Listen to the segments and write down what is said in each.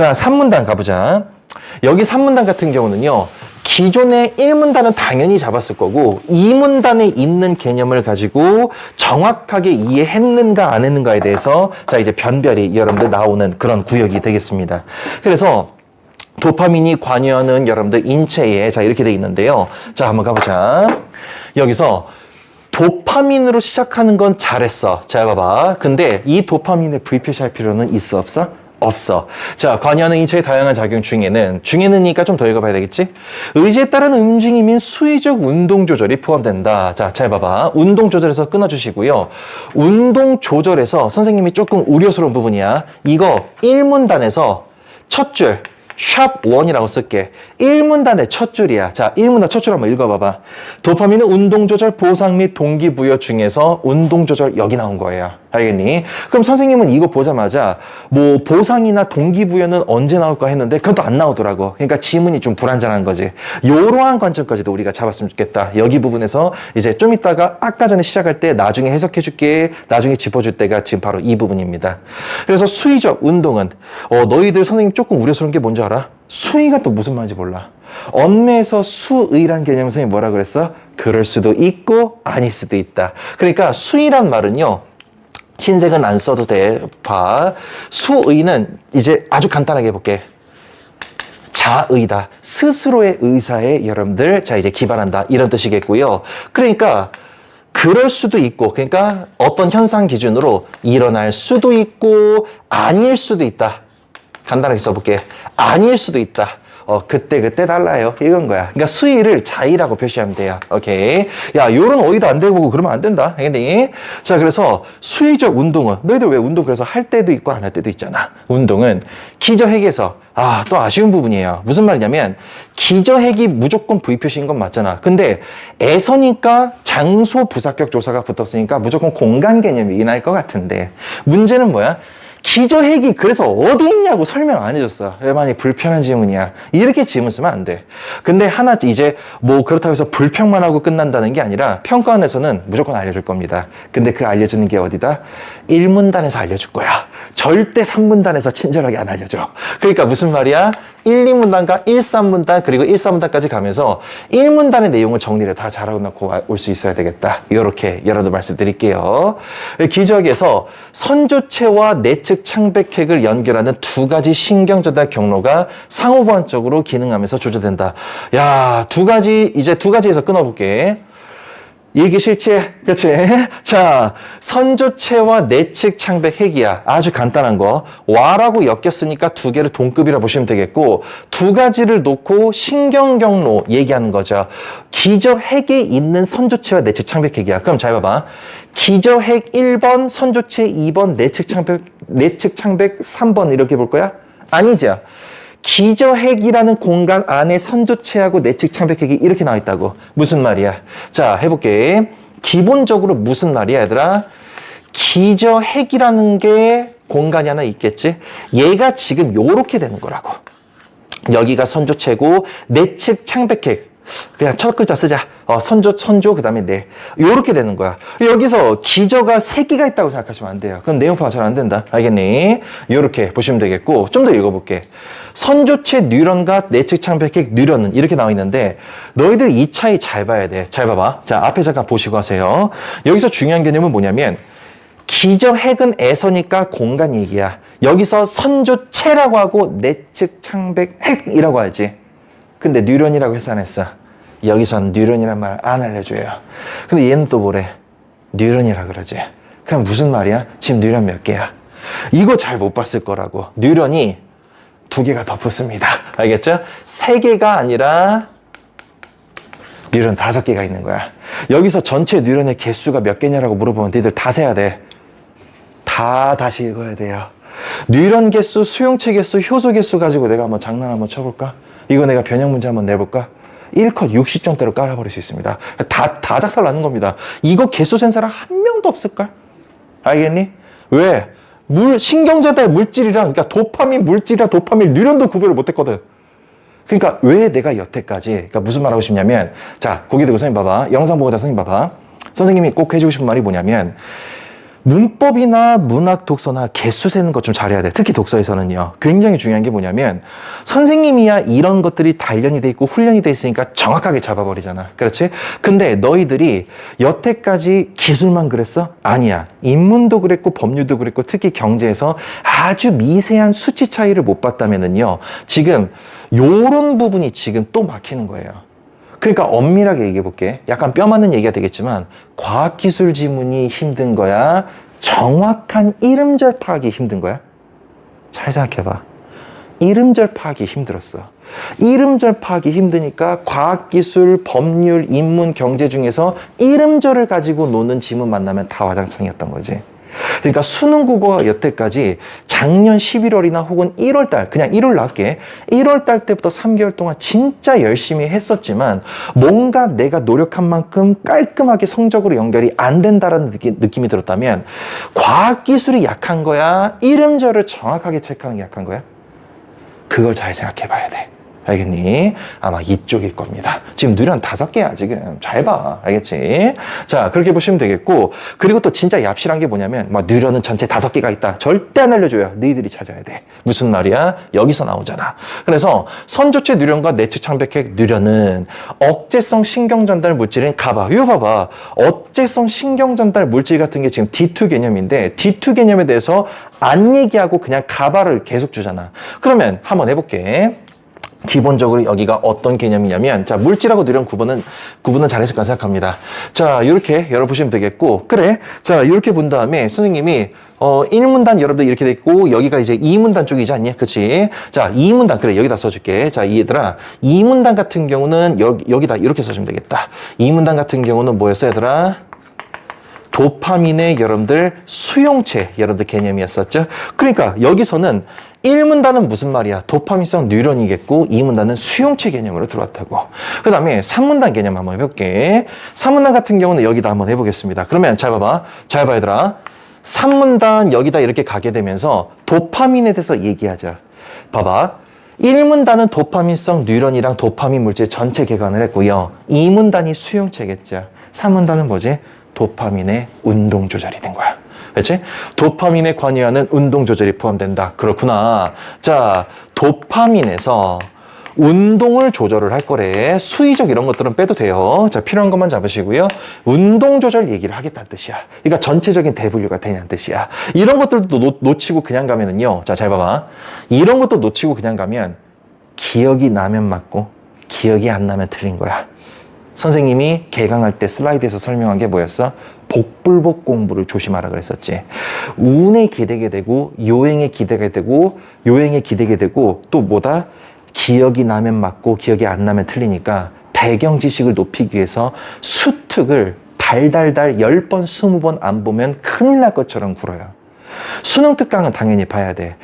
자, 3문단 가보자. 여기 3문단 같은 경우는요, 기존의 1문단은 당연히 잡았을 거고 2문단에 있는 개념을 가지고 정확하게 이해했는가 안 했는가에 대해서 자, 이제 변별이 여러분들 나오는 그런 구역이 되겠습니다. 그래서 도파민이 관여하는 여러분들 인체에 자, 이렇게 돼 있는데요. 자, 한번 가보자. 여기서 도파민으로 시작하는 건 잘했어. 잘 봐봐. 근데 이 도파민을 불표시할 필요는 있어 없어? 없어. 자, 관여하는 인체의 다양한 작용 중에는이니까 좀 더 읽어봐야 되겠지? 의지에 따른 움직임 및 수의적 운동 조절이 포함된다. 자, 잘 봐봐. 운동 조절에서 끊어주시고요. 운동 조절에서 선생님이 조금 우려스러운 부분이야. 이거 1문단에서 첫 줄, 샵 1이라고 쓸게. 1문단의 첫 줄이야. 자, 1문단 첫 줄 한번 읽어봐봐. 도파민은 운동조절, 보상 및 동기부여 중에서 운동조절 여기 나온 거예요. 알겠니? 그럼 선생님은 이거 보자마자 뭐 보상이나 동기부여는 언제 나올까 했는데 그것도 안 나오더라고. 그러니까 지문이 좀 불안전한 거지. 이러한 관점까지도 우리가 잡았으면 좋겠다. 여기 부분에서 이제 좀 이따가 아까 전에 시작할 때 나중에 해석해 줄게. 나중에 짚어줄 때가 지금 바로 이 부분입니다. 그래서 수의적 운동은 너희들 선생님 조금 우려스러운 게 뭔지 알아? 수의가 또 무슨 말인지 몰라. 언매에서 수의란 개념을 선생님이 뭐라 그랬어? 그럴 수도 있고 아닐 수도 있다. 그러니까 수의란 말은요, 흰색은 안 써도 돼. 봐. 수의는 이제 아주 간단하게 해볼게. 자의다. 스스로의 의사에 여러분들 자 이제 기반한다. 이런 뜻이겠고요. 그러니까 그럴 수도 있고, 그러니까 어떤 현상 기준으로 일어날 수도 있고 아닐 수도 있다. 간단하게 써볼게. 아닐 수도 있다. 그때 달라요. 이건 거야. 그러니까 수의를 자의라고 표시하면 돼요. 오케이. 야, 요런 어휘도 안 되고 그러면 안 된다. 알겠니? 자, 그래서 수의적 운동은 너희들 왜 운동 그래서 할 때도 있고 안 할 때도 있잖아. 운동은 기저핵에서 또 아쉬운 부분이에요. 무슨 말이냐면 기저핵이 무조건 V 표시인 건 맞잖아. 근데 에서니까 장소 부사격 조사가 붙었으니까 무조건 공간 개념이긴 할 것 같은데 문제는 뭐야? 기저핵이 그래서 어디 있냐고 설명 안 해줬어. 왜 많이 불편한 질문이야. 이렇게 질문 쓰면 안 돼. 근데 하나 이제 뭐 그렇다고 해서 불평만 하고 끝난다는 게 아니라 평가원에서는 무조건 알려줄 겁니다. 근데 그 알려주는 게 어디다? 1문단에서 알려줄 거야. 절대 3문단에서 친절하게 안 알려줘. 그러니까 무슨 말이야? 1, 2문단과 1, 3문단 그리고 1, 4문단까지 가면서 1문단의 내용을 정리를 다 잘하고 놓고 올 수 있어야 되겠다. 이렇게 여러분들 말씀드릴게요. 기저핵에서 선조체와 내측 창백핵을 연결하는 두 가지 신경전달 경로가 상호보완적으로 기능하면서 조절된다. 야, 두 가지에서 끊어볼게. 일기실체, 그치? 자, 선조체와 내측 창백핵이야. 아주 간단한 거. 와라고 엮였으니까 두 개를 동급이라 보시면 되겠고, 두 가지를 놓고 신경경로 얘기하는 거죠. 기저핵에 있는 선조체와 내측 창백핵이야. 그럼 잘 봐봐. 기저핵 1번, 선조체 2번, 내측 창백 3번 이렇게 볼 거야? 아니죠. 기저핵이라는 공간 안에 선조체하고 내측 창백핵이 이렇게 나와 있다고. 무슨 말이야? 자, 해볼게. 기본적으로 무슨 말이야, 얘들아? 기저핵이라는 게 공간이 하나 있겠지? 얘가 지금 요렇게 되는 거라고. 여기가 선조체고 내측 창백핵. 그냥 첫 글자 쓰자. 선조, 그 다음에 내. 요렇게 되는 거야. 여기서 기저가 3개가 있다고 생각하시면 안 돼요. 그럼 내용파가 잘 안 된다. 알겠니? 요렇게 보시면 되겠고, 좀 더 읽어볼게. 선조체 뉴런과 내측 창백핵 뉴런은 이렇게 나와 있는데, 너희들 이 차이 잘 봐야 돼. 잘 봐봐. 자, 앞에 잠깐 보시고 하세요. 여기서 중요한 개념은 뭐냐면, 기저핵은 에서니까 공간 얘기야. 여기서 선조체라고 하고 내측 창백핵이라고 하지. 근데 뉴런이라고 해서 안 했어. 여기선 뉴런이란 말 안 알려줘요. 근데 얘는 또 뭐래? 뉴런이라 그러지. 그럼 무슨 말이야? 지금 뉴런 몇 개야? 이거 잘 못 봤을 거라고. 뉴런이 2개가 더 붙습니다. 알겠죠? 3개가 아니라 뉴런 5개가 있는 거야. 여기서 전체 뉴런의 개수가 몇 개냐라고 물어보면 너희들 다 세야 돼. 다시 읽어야 돼요. 뉴런 개수, 수용체 개수, 효소 개수 가지고 내가 한번 장난 한번 쳐볼까? 이거 내가 변형 문제 한번 내볼까? 1컷 60점대로 깔아버릴 수 있습니다. 다 작살 나는 겁니다. 이거 개수 센 사람 한 명도 없을걸? 알겠니? 왜? 신경전달 물질이랑, 그러니까 도파민 물질이랑 도파민 뉴런도 구별을 못했거든. 그러니까 왜 내가 여태까지, 그러니까 무슨 말 하고 싶냐면, 자, 고기 들고 선생님 봐봐. 영상 보고 자, 선생님 봐봐. 선생님이 꼭 해주고 싶은 말이 뭐냐면, 문법이나 문학 독서나 개수 세는 것 좀 잘해야 돼. 특히 독서에서는요. 굉장히 중요한 게 뭐냐면 선생님이야 이런 것들이 단련이 돼 있고 훈련이 돼 있으니까 정확하게 잡아버리잖아. 그렇지? 근데 너희들이 여태까지 기술만 그랬어? 아니야. 인문도 그랬고 법률도 그랬고 특히 경제에서 아주 미세한 수치 차이를 못 봤다면은요. 지금 요런 부분이 지금 또 막히는 거예요. 그러니까 엄밀하게 얘기해 볼게. 약간 뼈 맞는 얘기가 되겠지만 과학기술 지문이 힘든 거야? 정확한 이름절 파악이 힘든 거야? 잘 생각해봐. 이름절 파악이 힘들었어. 이름절 파악이 힘드니까 과학기술, 법률, 인문, 경제 중에서 이름절을 가지고 노는 지문 만나면 다 와장창이었던 거지. 그러니까 수능 국어가 여태까지 작년 11월이나 혹은 1월달, 그냥 1월 나올게. 1월달 때부터 3개월 동안 진짜 열심히 했었지만 뭔가 내가 노력한 만큼 깔끔하게 성적으로 연결이 안 된다라는 느낌이 들었다면 과학기술이 약한 거야? 이름절을 정확하게 체크하는 게 약한 거야? 그걸 잘 생각해 봐야 돼. 알겠니? 아마 이쪽일 겁니다. 지금 누련 5개야, 지금. 잘 봐. 알겠지? 자, 그렇게 보시면 되겠고. 그리고 또 진짜 얍실한 게 뭐냐면, 막 누련은 전체 5개가 있다. 절대 안 알려줘요. 너희들이 찾아야 돼. 무슨 말이야? 여기서 나오잖아. 그래서 선조체 누련과 내측 창백핵 누련은 억제성 신경전달 물질인 가봐. 이거 봐봐. 억제성 신경전달 물질 같은 게 지금 D2 개념인데, D2 개념에 대해서 안 얘기하고 그냥 가봐를 계속 주잖아. 그러면 한번 해볼게. 기본적으로 여기가 어떤 개념이냐면, 자, 물질하고 누련 구분은 잘했을 거라 생각합니다. 자, 이렇게 열어보시면 되겠고, 그래. 자, 이렇게 본 다음에 선생님이, 1문단 여러분들 이렇게 돼 있고, 여기가 이제 2문단 쪽이지 않니? 그치? 자, 2문단, 그래. 여기다 써줄게. 자, 얘들아. 2문단 같은 경우는 여기다 이렇게 써주면 되겠다. 2문단 같은 경우는 뭐였어, 얘들아? 도파민의 여러분들 수용체 여러분들 개념이었었죠. 그러니까 여기서는 1문단은 무슨 말이야? 도파민성 뉴런이겠고 2문단은 수용체 개념으로 들어왔다고. 그 다음에 3문단 개념 한번 해볼게. 3문단 같은 경우는 여기다 한번 해보겠습니다. 그러면 잘 봐봐. 잘 봐 얘들아. 3문단 여기다 이렇게 가게 되면서 도파민에 대해서 얘기하자. 봐봐. 1문단은 도파민성 뉴런이랑 도파민 물질 전체 개관을 했고요. 2문단이 수용체겠죠. 3문단은 뭐지? 도파민의 운동 조절이 된 거야. 그렇지? 도파민에 관여하는 운동 조절이 포함된다. 그렇구나. 자, 도파민에서 운동을 조절을 할 거래. 수의적 이런 것들은 빼도 돼요. 자, 필요한 것만 잡으시고요. 운동 조절 얘기를 하겠다는 뜻이야. 그러니까 전체적인 대분류가 되냐는 뜻이야. 이런 것들도 놓치고 그냥 가면은요. 자, 잘 봐봐. 이런 것도 놓치고 그냥 가면 기억이 나면 맞고 기억이 안 나면 틀린 거야. 선생님이 개강할 때 슬라이드에서 설명한 게 뭐였어? 복불복 공부를 조심하라 그랬었지. 운에 기대게 되고 요행에 기대게 되고 요행에 기대게 되고 또 뭐다? 기억이 나면 맞고 기억이 안 나면 틀리니까 배경 지식을 높이기 위해서 수특을 달달달 10번, 20번 안 보면 큰일 날 것처럼 굴어요. 수능 특강은 당연히 봐야 돼.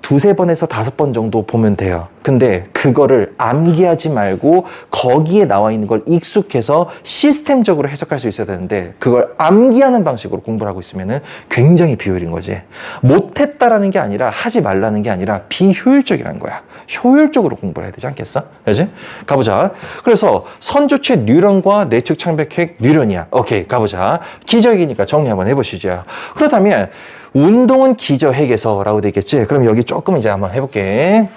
두세 번에서 5번 정도 보면 돼요. 근데 그거를 암기하지 말고 거기에 나와 있는 걸 익숙해서 시스템적으로 해석할 수 있어야 되는데 그걸 암기하는 방식으로 공부를 하고 있으면 굉장히 비효율인 거지. 못했다라는 게 아니라 하지 말라는 게 아니라 비효율적이라는 거야. 효율적으로 공부를 해야 되지 않겠어? 그렇지? 가보자. 그래서 선조체 뉴런과 내측 창백핵 뉴런이야. 오케이, 가보자. 기저핵이니까 정리 한번 해보시죠. 그렇다면 운동은 기저핵에서라고 돼 있겠지? 그럼 여기 조금 이제 한번 해볼게.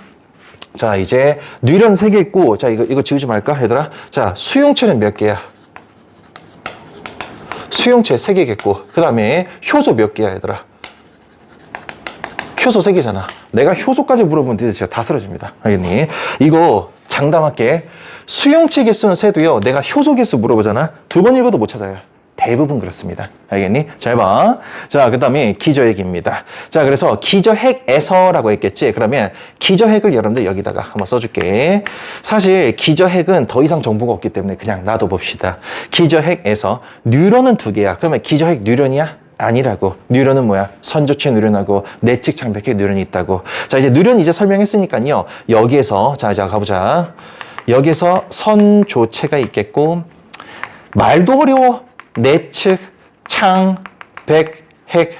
자, 이제 뉴런 3개 있고, 자, 이거 지우지 말까, 얘들아? 자, 수용체는 몇 개야? 수용체 3개겠고, 그 다음에 효소 몇 개야, 얘들아? 효소 3개잖아. 내가 효소까지 물어보면 니들 진짜 다 쓰러집니다. 알겠니? 이거 장담할게. 수용체 개수는 세도요, 내가 효소 개수 물어보잖아. 2번 읽어도 못 찾아요. 대부분 그렇습니다. 알겠니? 잘 봐. 자, 그 다음에 기저핵입니다. 자, 그래서 기저핵에서라고 했겠지? 그러면 기저핵을 여러분들 여기다가 한번 써줄게. 사실 기저핵은 더 이상 정보가 없기 때문에 그냥 놔둬봅시다. 기저핵에서 뉴런은 2개야. 그러면 기저핵 뉴런이야? 아니라고. 뉴런은 뭐야? 선조체 뉴런하고 내측 창백핵 뉴런이 있다고. 자, 이제 뉴런 이제 설명했으니까요. 여기에서 자, 가보자. 여기서 선조체가 있겠고 말도 어려워. 내측, 창, 백, 핵.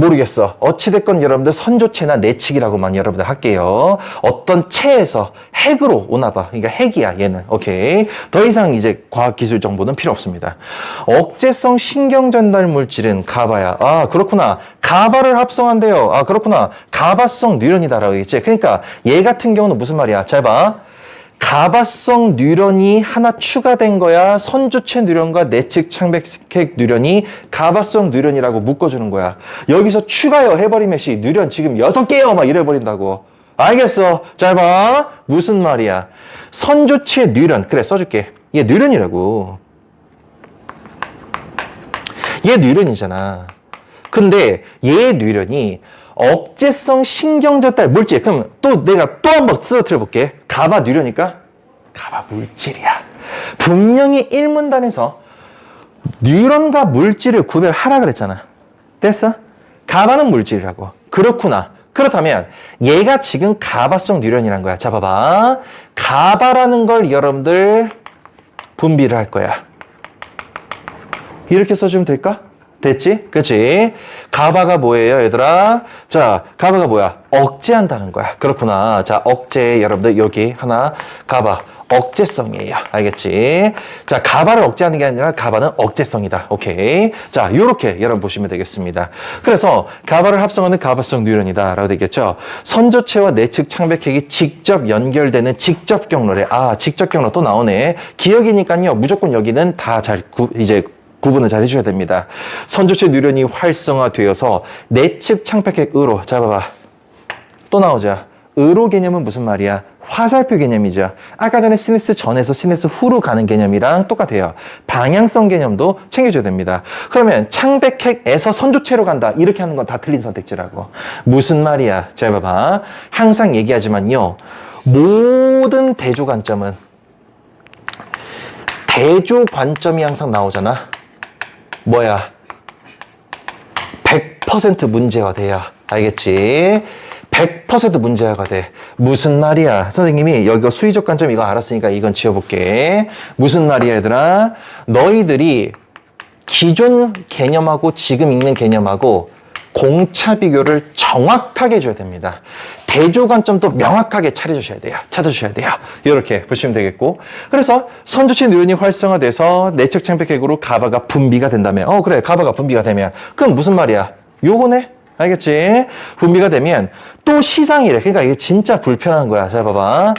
모르겠어. 어찌됐건 여러분들 선조체나 내측이라고만 여러분들 할게요. 어떤 체에서 핵으로 오나 봐. 그러니까 핵이야, 얘는. 오케이. 더 이상 이제 과학기술 정보는 필요 없습니다. 억제성 신경전달 물질은 가바야. 아, 그렇구나. 가바를 합성한대요. 아, 그렇구나. 가바성 뉴런이다라고 했지. 그러니까 얘 같은 경우는 무슨 말이야? 잘 봐. 가바성 뉴런이 하나 추가된 거야. 선조체 뉴런과 내측 창백핵 뉴런이 가바성 뉴런이라고 묶어주는 거야. 여기서 추가요 해버리면 뉴런 지금 6개요 막 이래버린다고. 알겠어. 잘 봐. 무슨 말이야. 선조체 뉴런. 그래 써줄게. 얘 뉴런이라고. 얘 뉴런이잖아. 근데 얘 뉴런이 억제성 신경전달 물질. 그럼 또 내가 또 한번 쓰러뜨려 볼게. 가바 뉴런이니까 가바 물질이야. 분명히 1문단에서 뉴런과 물질을 구별하라 그랬잖아. 됐어? 가바는 물질이라고. 그렇구나. 그렇다면 얘가 지금 가바성 뉴런이란 거야. 자, 봐봐. 가바라는 걸 여러분들 분비를 할 거야. 이렇게 써주면 될까? 됐지? 그치? 가바가 뭐예요, 얘들아? 자, 가바가 뭐야? 억제한다는 거야. 그렇구나. 자, 억제, 여러분들 여기 하나, 가바. 억제성이에요. 알겠지? 자, 가바를 억제하는 게 아니라 가바는 억제성이다. 오케이. 자, 요렇게 여러분 보시면 되겠습니다. 그래서 가바를 합성하는 가바성 뉴런이다. 라고 되겠죠? 선조체와 내측 창백핵이 직접 연결되는 직접 경로래. 아, 직접 경로 또 나오네. 기억이니까요. 무조건 여기는 다 잘 구분을 잘 해줘야 됩니다. 선조체 뉴런이 활성화되어서 내측 창백핵으로 잡아봐. 또 나오자. 으로 개념은 무슨 말이야? 화살표 개념이죠. 아까 전에 시냅스 전에서 시냅스 후로 가는 개념이랑 똑같아요. 방향성 개념도 챙겨줘야 됩니다. 그러면 창백핵에서 선조체로 간다. 이렇게 하는 건 다 틀린 선택지라고. 무슨 말이야? 잘 봐봐. 항상 얘기하지만요. 모든 대조 관점은 대조 관점이 항상 나오잖아. 뭐야? 100% 문제화돼야. 알겠지? 100% 문제화가 돼. 무슨 말이야? 선생님이 여기가 수의적 관점 이거 알았으니까 이건 지워볼게. 무슨 말이야, 얘들아? 너희들이 기존 개념하고 지금 읽는 개념하고 공차 비교를 정확하게 해줘야 됩니다. 대조 관점도 명확하게 찾아주셔야 돼요. 이렇게 보시면 되겠고. 그래서 선조체 뉴런이 활성화돼서 내측 창백핵으로 가바가 분비가 된다면, 그래, 가바가 분비가 되면, 그럼 무슨 말이야? 요거네? 알겠지? 분비가 되면 또 시상이래. 그러니까 이게 진짜 불편한 거야. 자, 봐봐.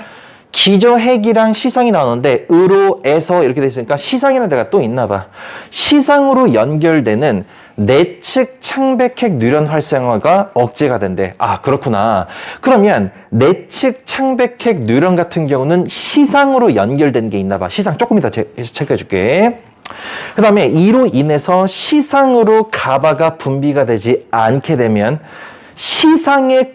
기저핵이랑 시상이 나오는데 으로에서 이렇게 돼 있으니까 시상이라는 데가 또 있나 봐. 시상으로 연결되는 내측 창백핵 뉴런 활성화가 억제가 된대. 아, 그렇구나. 그러면 내측 창백핵 뉴런 같은 경우는 시상으로 연결된 게 있나 봐. 시상 조금 이따 체크해 줄게. 그 다음에 이로 인해서 시상으로 가바가 분비가 되지 않게 되면 시상의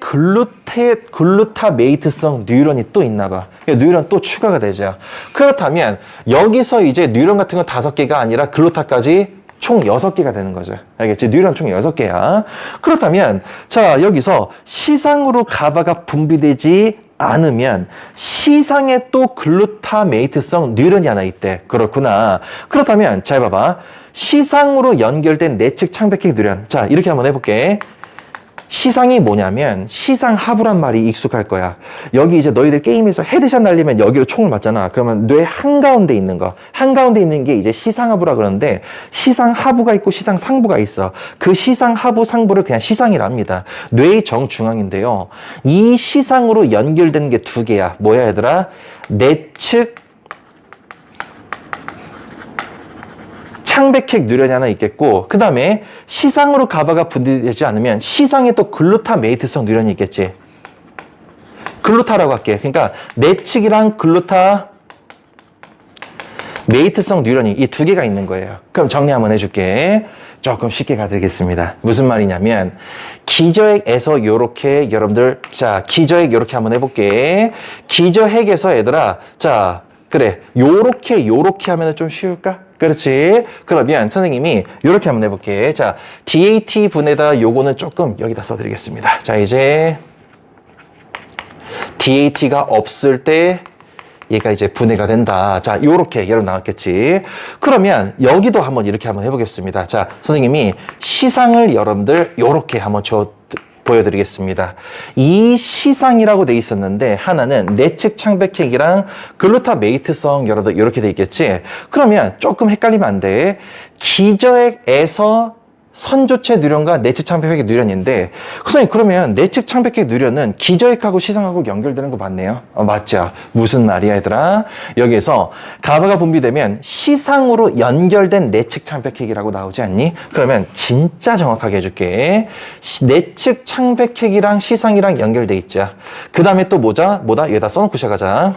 글루타메이트성 뉴런이 또 있나 봐. 뉴런 또 추가가 되죠. 그렇다면 여기서 이제 뉴런 같은 건 5개가 아니라 글루타까지 총 6개가 되는 거죠. 알겠지? 뉴런 총 6개야. 그렇다면 자, 여기서 시상으로 가바가 분비되지 않으면 시상에 또 글루타메이트성 뉴런이 하나 있대. 그렇구나. 그렇다면 잘 봐봐. 시상으로 연결된 내측 창백핵 뉴런. 자, 이렇게 한번 해볼게. 시상이 뭐냐면 시상하부란 말이 익숙할 거야. 여기 이제 너희들 게임에서 헤드샷 날리면 여기로 총을 맞잖아. 그러면 뇌 한가운데 있는 거. 한가운데 있는 게 이제 시상하부라 그러는데 시상하부가 있고 시상상부가 있어. 그 시상하부 상부를 그냥 시상이라 합니다. 뇌의 정중앙인데요. 이 시상으로 연결된 게 2개야. 뭐야 얘들아? 내측 창백핵 뉴런이 하나 있겠고, 그 다음에 시상으로 가바가 분비되지 않으면 시상에 또 글루타메이트성 뉴런이 있겠지. 글루타라고 할게. 그러니까 내측이랑 글루타메이트성 뉴런이 이 2개가 있는 거예요. 그럼 정리 한번 해줄게. 조금 쉽게 가드리겠습니다. 무슨 말이냐면 기저핵에서 요렇게 여러분들, 자, 기저핵 요렇게 한번 해볼게. 기저핵에서 얘들아, 자, 그래, 요렇게 하면 좀 쉬울까? 그렇지. 그러면 선생님이 이렇게 한번 해볼게. 자, DAT 분에다 요거는 조금 여기다 써드리겠습니다. 자, 이제 DAT가 없을 때 얘가 이제 분해가 된다. 자, 요렇게 여러분 나왔겠지. 그러면 여기도 한번 이렇게 한번 해보겠습니다. 자, 선생님이 시상을 여러분들 요렇게 한번 보여드리겠습니다. 이 시상이라고 돼 있었는데 하나는 내측 창백핵이랑 글루타메이트성 여러분들 이렇게 돼 있겠지. 그러면 조금 헷갈리면 안 돼. 기저핵에서 선조체 누련과 내측 창백핵 누련인데 선생님 그러면 내측 창백핵 누련은 기저핵하고 시상하고 연결되는 거 맞네요. 맞죠? 무슨 말이야 얘들아? 여기에서 가바가 분비되면 시상으로 연결된 내측 창백핵이라고 나오지 않니? 그러면 진짜 정확하게 해줄게. 내측 창백핵이랑 시상이랑 연결돼 있죠. 그 다음에 또 뭐다? 여기다 써놓고 시작하자.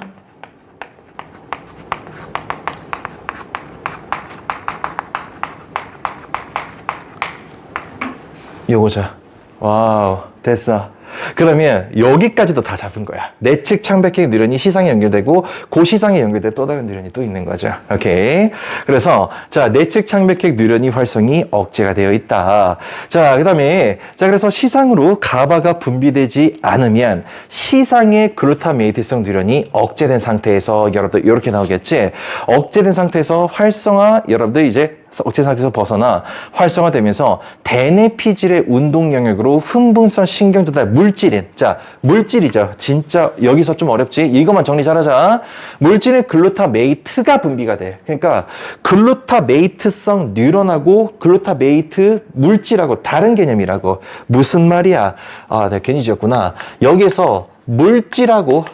요거자. 와우, 됐어. 그러면 여기까지도 다 잡은 거야. 내측 창백핵 누련이 시상에 연결되고 그 시상에 연결된 또 다른 누련이 또 있는 거죠. 오케이. 그래서 자, 내측 창백핵 누련이 활성이 억제가 되어 있다. 자, 그다음에 자, 그래서 시상으로 가바가 분비되지 않으면 시상의 글루타메이트성 누련이 억제된 상태에서 여러분들 이렇게 나오겠지. 억제된 상태에서 활성화 여러분들 이제 억제 상태에서 벗어나 활성화되면서 대뇌피질의 운동 영역으로 흥분성 신경 전달 물질인 자 물질이죠. 진짜 여기서 좀 어렵지. 이것만 정리 잘하자. 물질인 글루타메이트가 분비가 돼. 그러니까 글루타메이트성 뉴런하고 글루타메이트 물질하고 다른 개념이라고. 무슨 말이야? 아, 내가 괜히 지었구나. 여기서 물질하고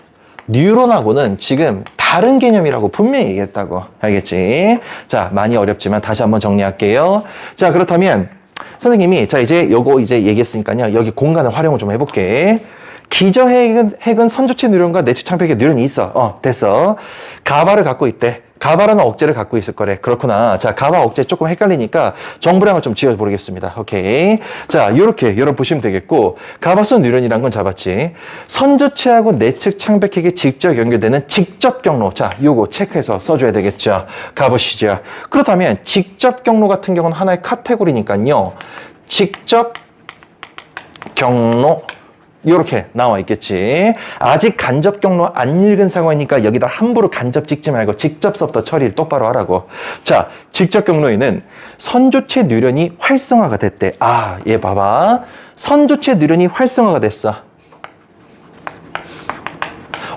뉴런하고는 지금 다른 개념이라고 분명히 얘기했다고. 알겠지? 자, 많이 어렵지만 다시 한번 정리할게요. 자, 그렇다면 선생님이 자 이제 요거 이제 얘기했으니까요. 여기 공간을 활용을 좀 해볼게. 기저핵은 선조체 뉴런과 내측 창백핵 뉴런이 있어. 됐어. 가바를 갖고 있대. 가바라는 억제를 갖고 있을 거래. 그렇구나. 자, 가바 억제 조금 헷갈리니까 정보량을 좀 지어보겠습니다. 오케이. 자, 요렇게 여러분 보시면 되겠고, 가바성 뉴런이란 건 잡았지. 선조체하고 내측 창백핵에 직접 연결되는 직접 경로. 자, 요거 체크해서 써줘야 되겠죠. 가보시죠. 그렇다면 직접 경로 같은 경우는 하나의 카테고리니까요. 직접 경로. 이렇게 나와 있겠지. 아직 간접 경로 안 읽은 상황이니까 여기다 함부로 간접 찍지 말고 직접서부터 처리를 똑바로 하라고. 자, 직접 경로에는 선조체 뉴런이 활성화가 됐대. 아, 얘 봐봐. 선조체 뉴런이 활성화가 됐어.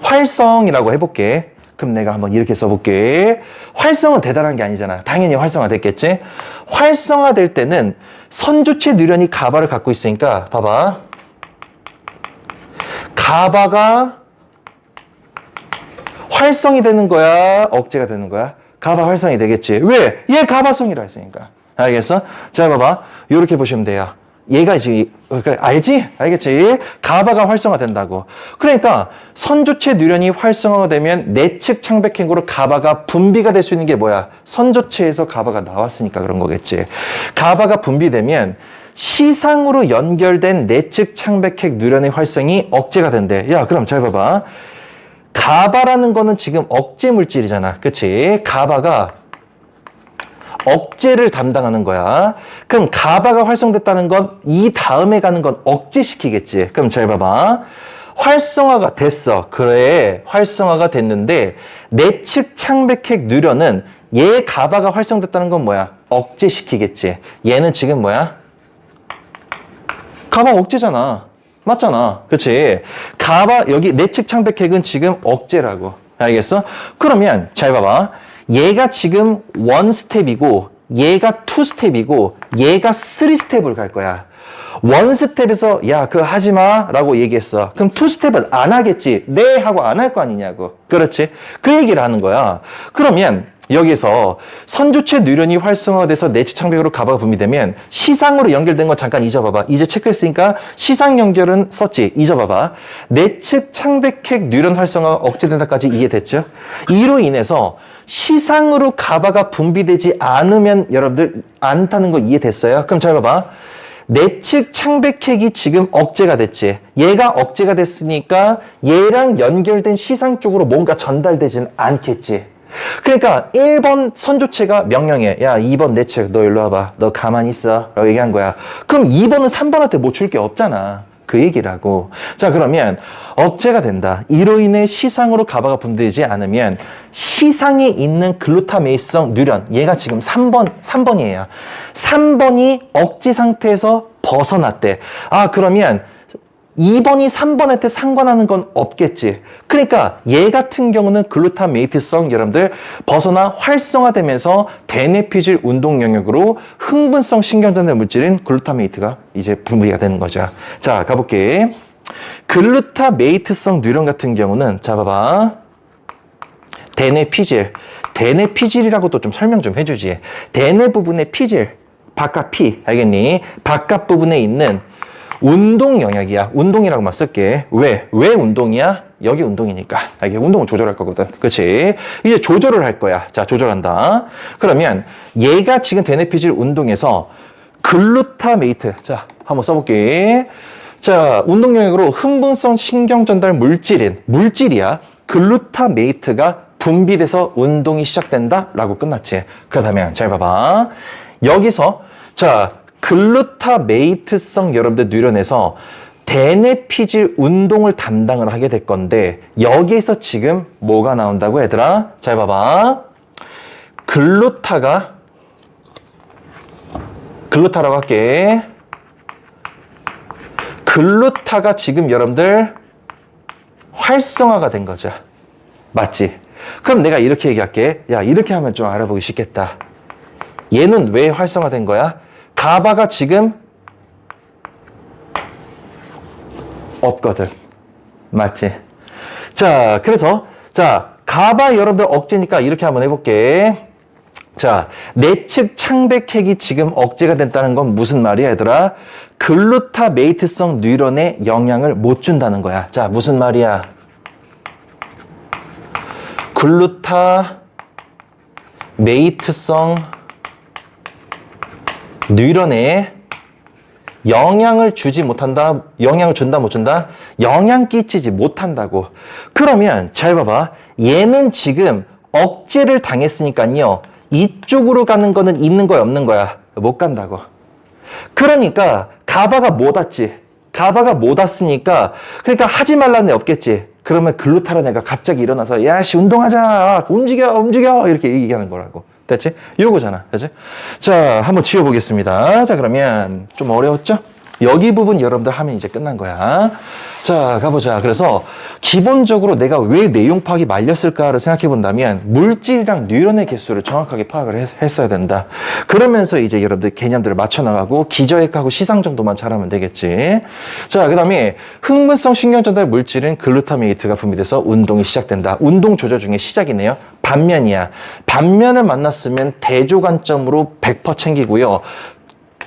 활성이라고 해볼게. 그럼 내가 한번 이렇게 써볼게. 활성은 대단한 게 아니잖아. 당연히 활성화됐겠지. 활성화될 때는 선조체 뉴런이 가바를 갖고 있으니까 봐봐. 가바가 활성이 되는 거야? 억제가 되는 거야? 가바 활성이 되겠지. 왜? 얘 가바성이라 했으니까. 알겠어? 자, 봐봐. 이렇게 보시면 돼요. 얘가 이제, 그래, 알지? 알겠지? 가바가 활성화된다고. 그러니까 선조체 뉴런이 활성화가 되면 내측 창백핵으로 가바가 분비가 될 수 있는 게 뭐야? 선조체에서 가바가 나왔으니까 그런 거겠지. 가바가 분비되면 시상으로 연결된 내측 창백핵 뉴런의 활성이 억제가 된대. 야, 그럼 잘 봐봐. 가바라는 거는 지금 억제 물질이잖아. 그치? 가바가 억제를 담당하는 거야. 그럼 가바가 활성됐다는 건 이 다음에 가는 건 억제시키겠지. 그럼 잘 봐봐. 활성화가 됐어. 그래, 활성화가 됐는데 내측 창백핵 뉴런은 얘 가바가 활성됐다는 건 뭐야? 억제시키겠지. 얘는 지금 뭐야? 가바 억제잖아. 맞잖아. 그치? 가바, 여기 내측 창백핵은 지금 억제라고. 알겠어? 그러면 잘 봐봐. 얘가 지금 1스텝이고 얘가 2스텝이고 얘가 3스텝을 갈 거야. 1스텝에서 야, 그거 하지 마 라고 얘기했어. 그럼 2스텝은 안 하겠지. 네 하고 안 할 거 아니냐고. 그렇지? 그 얘기를 하는 거야. 그러면 여기서 선조체 뉴런이 활성화가 돼서 내측 창백으로 가바가 분비되면 시상으로 연결된 건 잠깐 잊어봐봐. 이제 체크했으니까 시상 연결은 썼지. 잊어봐봐. 내측 창백핵 뉴런 활성화가 억제된다까지 이해됐죠? 이로 인해서 시상으로 가바가 분비되지 않으면 여러분들 않다는 거 이해됐어요? 그럼 잘 봐봐. 내측 창백핵이 지금 억제가 됐지. 얘가 억제가 됐으니까 얘랑 연결된 시상 쪽으로 뭔가 전달되진 않겠지. 그러니까 1번 선조체가 명령해. 야, 2번 내측 너 일로 와봐. 너 가만히 있어. 라고 얘기한 거야. 그럼 2번은 3번한테 뭐 줄 게 없잖아. 그 얘기라고. 자, 그러면 억제가 된다. 이로 인해 시상으로 가바가 분비되지 않으면 시상에 있는 글루타메이성 뉴런, 얘가 지금 3번이에요. 3번이 억제 상태에서 벗어났대. 아, 그러면 2번이 3번한테 상관하는 건 없겠지. 그러니까 얘 같은 경우는 글루타메이트성 여러분들 벗어나 활성화되면서 대뇌피질 운동 영역으로 흥분성 신경전달 물질인 글루타메이트가 이제 분비가 되는 거죠. 자, 가볼게. 글루타메이트성 뉴런 같은 경우는 자, 봐봐. 대뇌피질. 대뇌피질이라고 좀 설명 좀 해주지. 대뇌 부분의 피질. 바깥 피. 알겠니? 바깥 부분에 있는 운동 영역이야. 운동이라고만 쓸게. 왜 운동이야? 여기 운동이니까. 이게 운동을 조절할 거거든. 그렇지? 이제 조절을 할 거야. 자, 조절한다. 그러면 얘가 지금 대뇌피질 운동에서 글루타메이트. 자, 한번 써볼게. 자, 운동 영역으로 흥분성 신경 전달 물질이야. 글루타메이트가 분비돼서 운동이 시작된다? 라고 끝났지. 그렇다면 잘 봐봐. 여기서 자, 글루타메이트성 여러분들 뉴런에서 대뇌피질 운동을 담당을 하게 될 건데 여기에서 지금 뭐가 나온다고 얘들아? 잘 봐봐. 글루타라고 할게. 글루타가 지금 여러분들 활성화가 된 거죠. 맞지? 그럼 내가 이렇게 얘기할게. 야, 이렇게 하면 좀 알아보기 쉽겠다. 얘는 왜 활성화된 거야? 가바가 지금 없거든. 맞지? 자, 그래서 자, 가바 여러분들 억제니까 이렇게 한번 해볼게. 자, 내측 창백핵이 지금 억제가 됐다는 건 무슨 말이야, 얘들아? 글루타메이트성 뉴런에 영향을 못 준다는 거야. 자, 무슨 말이야? 글루타메이트성 뉴런에 영향을 주지 못한다. 영향을 준다, 못 준다? 영향 끼치지 못한다고. 그러면 잘 봐봐. 얘는 지금 억제를 당했으니까요. 이쪽으로 가는 거는 있는 거야, 없는 거야? 못 간다고. 그러니까 가바가 못 왔지. 가바가 못 왔으니까 그러니까 하지 말라는 애 없겠지. 그러면 글루타라는 애가 갑자기 일어나서 야씨 운동하자. 움직여. 이렇게 얘기하는 거라고. 됐지? 요거잖아. 됐지? 자, 한번 지워보겠습니다. 자, 그러면 좀 어려웠죠? 여기 부분 여러분들 하면 이제 끝난 거야. 자, 가보자. 그래서 기본적으로 내가 왜 내용 파악이 말렸을까를 생각해 본다면 물질이랑 뉴런의 개수를 정확하게 파악을 했어야 된다. 그러면서 이제 여러분들 개념들을 맞춰나가고 기저핵하고 시상 정도만 잘하면 되겠지. 자, 그 다음에 흥분성 신경전달 물질은 글루타메이트가 분비돼서 운동이 시작된다. 운동 조절 중에 시작이네요. 반면이야. 반면을 만났으면 대조관점으로 100% 챙기고요.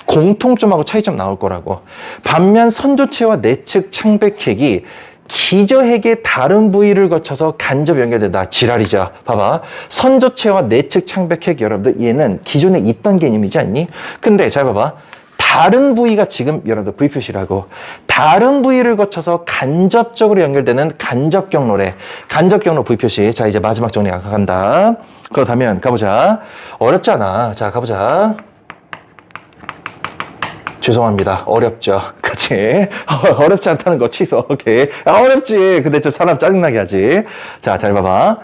공통점하고 차이점 나올 거라고. 반면 선조체와 내측 창백핵이 기저핵의 다른 부위를 거쳐서 간접 연결된다. 지랄이죠. 봐봐. 선조체와 내측 창백핵 여러분들 얘는 기존에 있던 개념이지 않니? 근데 잘 봐봐. 다른 부위가 지금 여러분들 V 표시라고. 다른 부위를 거쳐서 간접적으로 연결되는 간접 경로래. 간접 경로 V 표시. 자, 이제 마지막 정리 간다. 그렇다면 가보자. 어렵잖아. 자, 가보자. 죄송합니다. 어렵죠. 그치? 어렵지 않다는 거 취소. 오케이. 어렵지. 근데 좀 사람 짜증나게 하지. 자, 잘 봐봐.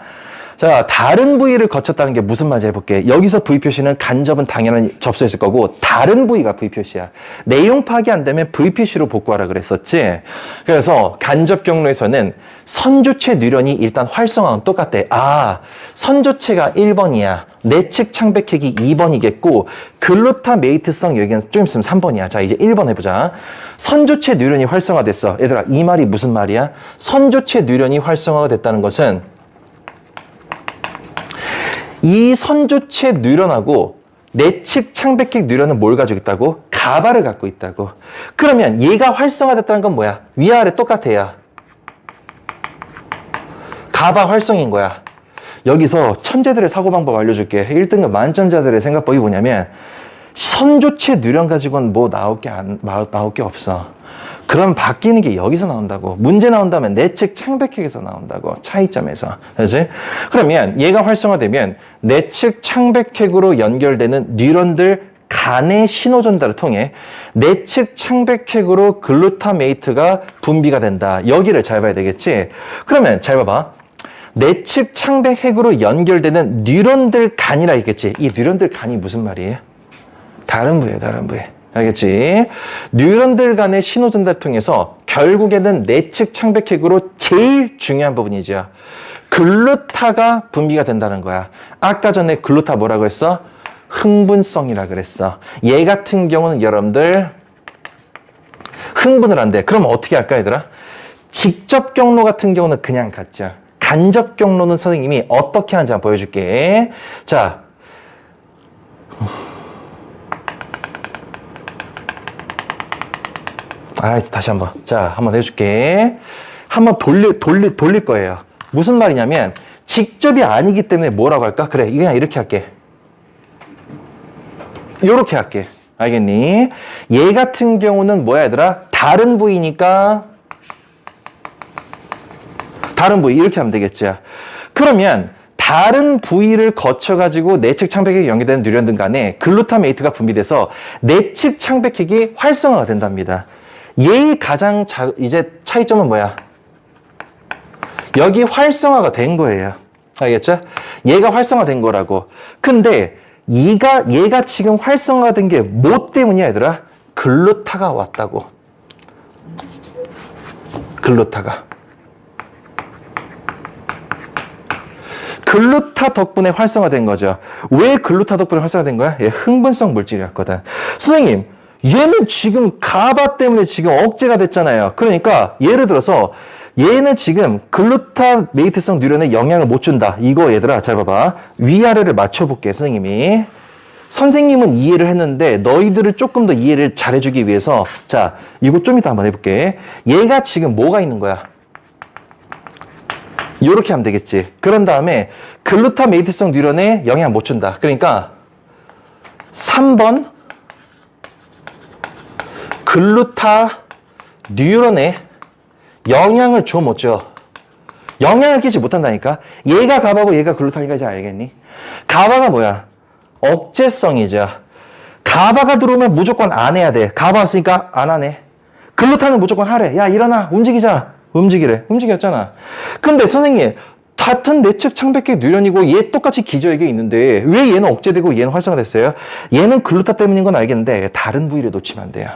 자, 다른 부위를 거쳤다는 게 무슨 말인지 해볼게. 여기서 V 표시는 간접은 당연히 접수했을 거고 다른 부위가 V 표시야. 내용 파악이 안 되면 V 표시로 복구하라 그랬었지. 그래서 간접 경로에서는 선조체 뉴런이 일단 활성화는 똑같대. 아, 선조체가 1번이야. 내측 창백핵이 2번이겠고 글루타메이트성 여기는 좀 있으면 3번이야. 자, 이제 1번 해보자. 선조체 뉴런이 활성화됐어. 얘들아, 이 말이 무슨 말이야? 선조체 뉴런이 활성화가 됐다는 것은 이 선조체 뉴런하고 내측 창백핵 뉴런은 뭘 가지고 있다고? 가바를 갖고 있다고. 그러면 얘가 활성화됐다는 건 뭐야? 위아래 똑같아요. 가바 활성인 거야. 여기서 천재들의 사고방법 알려줄게. 1등급 만점자들의 생각법이 뭐냐면 선조체 뉴런 가지고는 뭐 나올 게 없어. 그럼 바뀌는 게 여기서 나온다고. 문제 나온다면 내측 창백핵에서 나온다고. 차이점에서. 그렇지? 그러면 얘가 활성화되면 내측 창백핵으로 연결되는 뉴런들 간의 신호 전달을 통해 내측 창백핵으로 글루타메이트가 분비가 된다. 여기를 잘 봐야 되겠지? 그러면 잘 봐봐. 내측 창백핵으로 연결되는 뉴런들 간이라 했겠지? 이 뉴런들 간이 무슨 말이에요? 다른 부위예요, 다른 부위. 알겠지? 뉴런들 간의 신호 전달 통해서 결국에는 내측 창백핵으로 제일 중요한 부분이죠. 글루타가 분비가 된다는 거야. 아까 전에 글루타 뭐라고 했어? 흥분성이라 그랬어. 얘 같은 경우는 여러분들 흥분을 한대. 그럼 어떻게 할까 얘들아? 직접 경로 같은 경우는 그냥 갖자. 간접 경로는 선생님이 어떻게 하는지 한번 보여줄게. 자, 다시 한번. 자, 한번 해줄게. 한번 돌릴 거예요. 무슨 말이냐면, 직접이 아니기 때문에 뭐라고 할까? 그래, 그냥 이렇게 할게. 요렇게 할게. 알겠니? 얘 같은 경우는 뭐야, 얘들아? 다른 부위니까, 다른 부위. 이렇게 하면 되겠지. 그러면, 다른 부위를 거쳐가지고 내측 창백핵이 연결되는 뉴런들 간에 글루타메이트가 분비돼서 내측 창백핵이 활성화가 된답니다. 얘의 가장 이제 차이점은 뭐야? 여기 활성화가 된 거예요. 알겠죠? 얘가 활성화된 거라고. 근데 얘가 지금 활성화된 게 뭐 때문이야, 얘들아? 글루타가 왔다고. 글루타 덕분에 활성화된 거죠. 왜 글루타 덕분에 활성화된 거야? 얘 흥분성 물질이었거든. 선생님, 얘는 지금 가바 때문에 지금 억제가 됐잖아요. 그러니까 예를 들어서 얘는 지금 글루타메이트성 뉴런에 영향을 못 준다. 이거 얘들아 잘 봐봐. 위아래를 맞춰볼게 선생님이. 선생님은 이해를 했는데 너희들을 조금 더 이해를 잘해주기 위해서 자 이거 좀 이따 한번 해볼게. 얘가 지금 뭐가 있는 거야? 이렇게 하면 되겠지. 그런 다음에 글루타메이트성 뉴런에 영향을 못 준다. 그러니까 3번 글루타 뉴런에 영향을 줘 못 줘. 영향을 끼지 못한다니까. 얘가 가바고 얘가 글루타니까 이제 알겠니? 가바가 뭐야? 억제성이죠. 가바가 들어오면 무조건 안 해야 돼. 가바 왔으니까 안 하네. 글루타는 무조건 하래. 야 일어나 움직이자. 움직이래. 움직였잖아. 근데 선생님 같은 내측 창백핵 뉴런이고 얘 똑같이 기저에게 있는데 왜 얘는 억제되고 얘는 활성화됐어요? 얘는 글루타 때문인 건 알겠는데 다른 부위를 놓치면 안 돼요.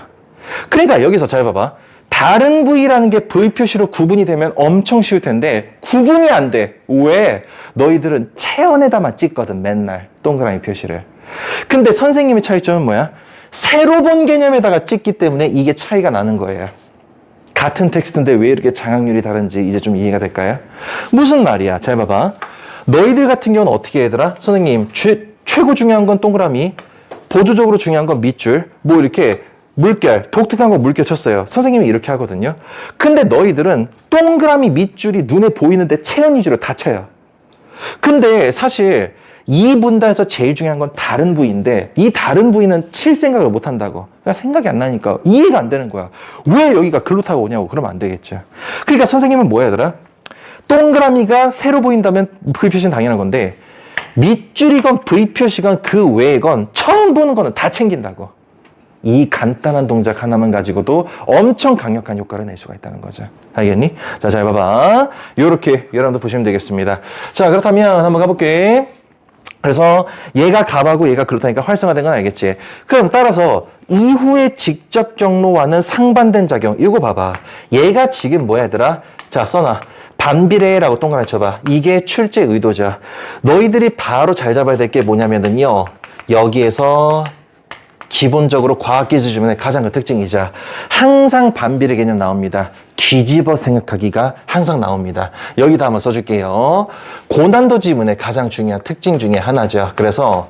그러니까 여기서 잘 봐봐. 다른 부위라는 게 V 표시로 구분이 되면 엄청 쉬울 텐데 구분이 안 돼. 왜? 너희들은 체온에다만 찍거든 맨날 동그라미 표시를. 근데 선생님의 차이점은 뭐야? 새로 본 개념에다가 찍기 때문에 이게 차이가 나는 거예요. 같은 텍스트인데 왜 이렇게 장악률이 다른지 이제 좀 이해가 될까요? 무슨 말이야? 잘 봐봐. 너희들 같은 경우는 어떻게 얘들아? 선생님 최고 중요한 건 동그라미, 보조적으로 중요한 건 밑줄, 뭐 이렇게 물결, 독특한 거 물결 쳤어요. 선생님이 이렇게 하거든요. 근데 너희들은 동그라미 밑줄이 눈에 보이는데 체온 위주로 다 쳐요. 근데 사실 이 분단에서 제일 중요한 건 다른 부위인데 이 다른 부위는 칠 생각을 못 한다고. 그러니까 생각이 안 나니까 이해가 안 되는 거야. 왜 여기가 글루타가 오냐고. 그러면 안 되겠죠. 그러니까 선생님은 뭐야 얘들아? 동그라미가 새로 보인다면 V 표시는 당연한 건데 밑줄이건 V 표시건 그 외건 처음 보는 거는 다 챙긴다고. 이 간단한 동작 하나만 가지고도 엄청 강력한 효과를 낼 수가 있다는 거죠. 알겠니? 자, 잘 봐봐. 요렇게 여러분들 보시면 되겠습니다. 자, 그렇다면 한번 가볼게. 그래서 얘가 가바고 얘가 글루타니까 활성화된 건 알겠지? 그럼 따라서 이후의 직접 경로와는 상반된 작용. 이거 봐봐. 얘가 지금 뭐야 얘들아? 자, 써놔. 반비례라고 동그라미 쳐봐. 이게 출제 의도죠. 너희들이 바로 잘 잡아야 될 게 뭐냐면은요. 여기에서 기본적으로 과학기술 지문의 가장 큰 특징이자 항상 반비례 개념 나옵니다. 뒤집어 생각하기가 항상 나옵니다. 여기다 한번 써줄게요. 고난도 지문의 가장 중요한 특징 중에 하나죠. 그래서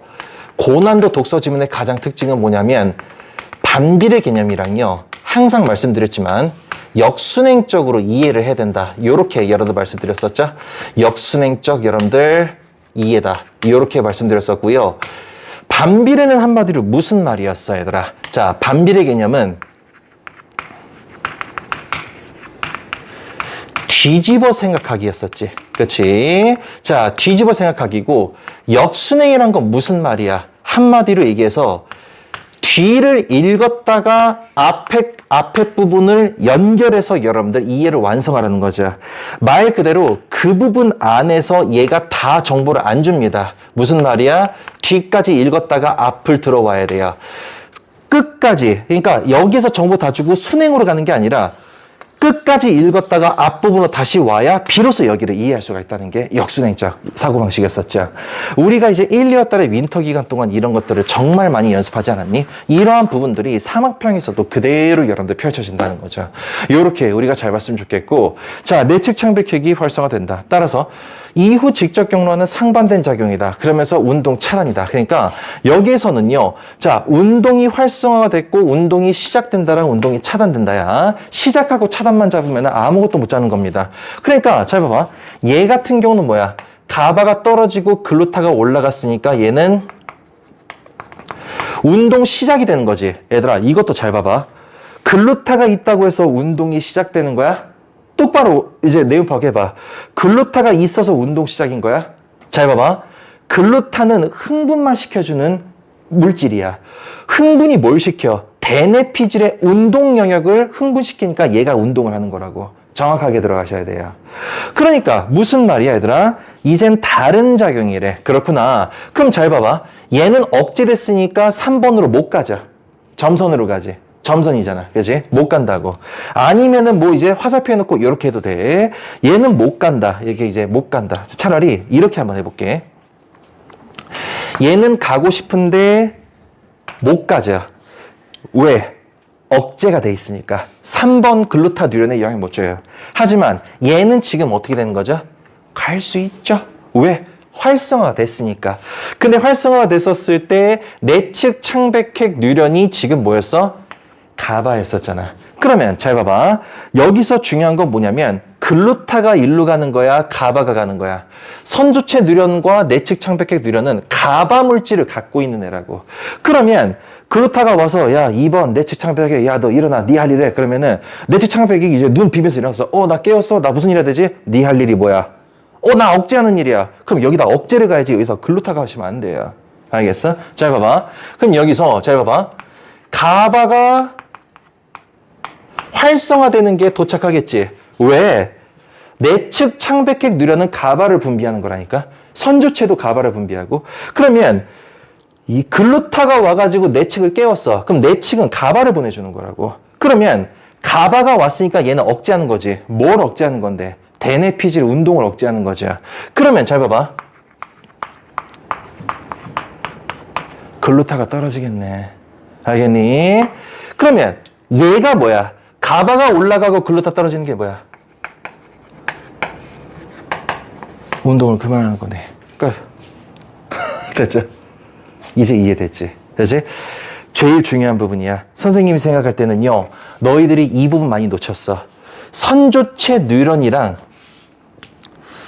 고난도 독서 지문의 가장 특징은 뭐냐면 반비례 개념이랑요. 항상 말씀드렸지만 역순행적으로 이해를 해야 된다. 이렇게 여러분들 말씀드렸었죠. 역순행적 여러분들 이해다. 이렇게 말씀드렸었고요. 반비례는 한마디로 무슨 말이었어, 얘들아? 자, 반비례 개념은 뒤집어 생각하기였었지. 그렇지? 자, 뒤집어 생각하기고 역순행이란 건 무슨 말이야? 한마디로 얘기해서 뒤를 읽었다가 앞에 부분을 연결해서 여러분들 이해를 완성하라는 거죠. 말 그대로 그 부분 안에서 얘가 다 정보를 안 줍니다. 무슨 말이야? 뒤까지 읽었다가 앞을 들어와야 돼요. 끝까지. 그러니까 여기서 정보 다 주고 순행으로 가는 게 아니라 끝까지 읽었다가 앞부분으로 다시 와야 비로소 여기를 이해할 수가 있다는 게 역순행적 사고방식이었었죠. 우리가 이제 1, 2월 달에 윈터 기간 동안 이런 것들을 정말 많이 연습하지 않았니? 이러한 부분들이 3학평에서도 그대로 여러분들 펼쳐진다는 거죠. 이렇게 우리가 잘 봤으면 좋겠고, 자, 내측 창백핵이 활성화된다. 따라서 이후 직접 경로와는 상반된 작용이다. 그러면서 운동 차단이다. 그러니까 여기에서는요, 자, 운동이 활성화가 됐고 운동이 시작된다랑 운동이 차단된다야. 시작하고 차단만 잡으면 아무것도 못 짜는 겁니다. 그러니까 잘 봐봐. 얘 같은 경우는 뭐야? 가바가 떨어지고 글루타가 올라갔으니까 얘는 운동 시작이 되는 거지. 얘들아, 이것도 잘 봐봐. 글루타가 있다고 해서 운동이 시작되는 거야? 똑바로 이제 내용 파악해봐. 글루타가 있어서 운동 시작인 거야? 잘 봐봐. 글루타는 흥분만 시켜주는 물질이야. 흥분이 뭘 시켜? 대뇌피질의 운동 영역을 흥분시키니까 얘가 운동을 하는 거라고. 정확하게 들어가셔야 돼요. 그러니까 무슨 말이야 얘들아? 이젠 다른 작용이래. 그렇구나. 그럼 잘 봐봐. 얘는 억제됐으니까 3번으로 못 가죠. 점선으로 가지. 점선이잖아. 그지? 못 간다고. 아니면은 뭐 이제 화살표 해놓고 이렇게 해도 돼. 얘는 못 간다. 이게 이제 못 간다. 차라리 이렇게 한번 해볼게. 얘는 가고 싶은데 못 가죠. 왜? 억제가 돼 있으니까. 3번 글루타듀론에 영향 못 줘요. 하지만 얘는 지금 어떻게 되는 거죠? 갈 수 있죠. 왜? 활성화가 됐으니까. 근데 활성화가 됐었을 때 내측 창백핵 뉴런이 지금 뭐였어? 가바였었잖아. 그러면 잘 봐봐. 여기서 중요한 건 뭐냐면 글루타가 일로 가는 거야? 가바가 가는 거야? 선조체 뉴런과 내측 창백핵 뉴런은 가바 물질을 갖고 있는 애라고. 그러면 글루타가 와서 야 2번 내측 창백핵 야 너 일어나 네 할 일 해. 그러면은 내측 창백핵이 이제 눈 비벼서 일어나서 나 깨웠어. 나 무슨 일 해야 되지? 네 할 일이 뭐야? 나 억제하는 일이야. 그럼 여기다 억제를 가야지. 여기서 글루타가 하시면 안 돼요. 알겠어? 잘 봐봐. 그럼 여기서 잘 봐봐. 가바가 활성화되는 게 도착하겠지. 왜? 내측 창백핵 뉴런은 가바를 분비하는 거라니까. 선조체도 가바를 분비하고. 그러면 이 글루타가 와가지고 내측을 깨웠어. 그럼 내측은 가바를 보내주는 거라고. 그러면 가바가 왔으니까 얘는 억제하는 거지. 뭘 억제하는 건데? 대뇌피질 운동을 억제하는 거죠. 그러면 잘 봐봐. 글루타가 떨어지겠네. 알겠니? 그러면 얘가 뭐야? 가바가 올라가고 글루타 떨어지는 게 뭐야? 운동을 그만하는 거네. 그러니까 됐죠? 이제 이해됐지? 됐지? 제일 중요한 부분이야. 선생님이 생각할 때는요. 너희들이 이 부분 많이 놓쳤어. 선조체 뉴런이랑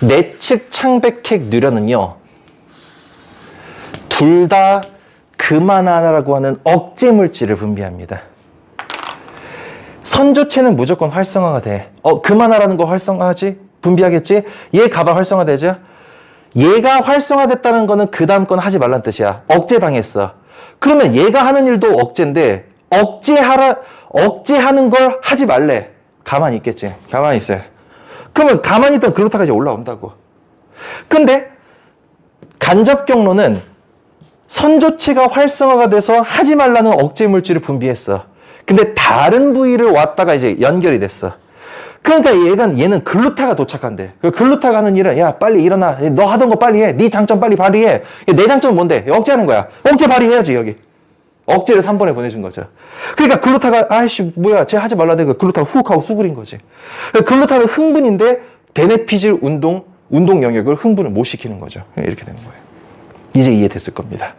내측 창백핵 뉴런은요. 둘 다 그만하라고 하는 억제 물질을 분비합니다. 선조체는 무조건 활성화가 돼. 그만하라는 거 활성화하지? 분비하겠지? 얘 가바 활성화되죠? 얘가 활성화됐다는 거는 그 다음 건 하지 말란 뜻이야. 억제당했어. 그러면 얘가 하는 일도 억제인데 억제하는 걸 하지 말래. 가만히 있겠지. 가만히 있어요. 그러면 가만히 있던 글루타가 이제 올라온다고. 근데 간접 경로는 선조체가 활성화가 돼서 하지 말라는 억제 물질을 분비했어. 근데 다른 부위를 왔다가 이제 연결이 됐어. 그러니까 얘는 글루타가 도착한대. 그 글루타가 하는 일은 야 빨리 일어나. 너 하던 거 빨리 해. 네 장점 빨리 발휘해. 내 장점은 뭔데? 억제하는 거야. 억제 발휘해야지 여기. 억제를 3번에 보내준 거죠. 그러니까 글루타가 아이씨 뭐야 쟤 하지 말라는데 글루타가 훅 하고 수그린 거지. 글루타는 흥분인데 대뇌피질 운동 영역을 흥분을 못 시키는 거죠. 이렇게 되는 거예요. 이제 이해됐을 겁니다.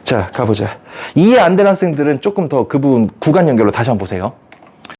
자 가보자. 이해 안 되는 학생들은 조금 더 그 부분 구간 연결로 다시 한번 보세요.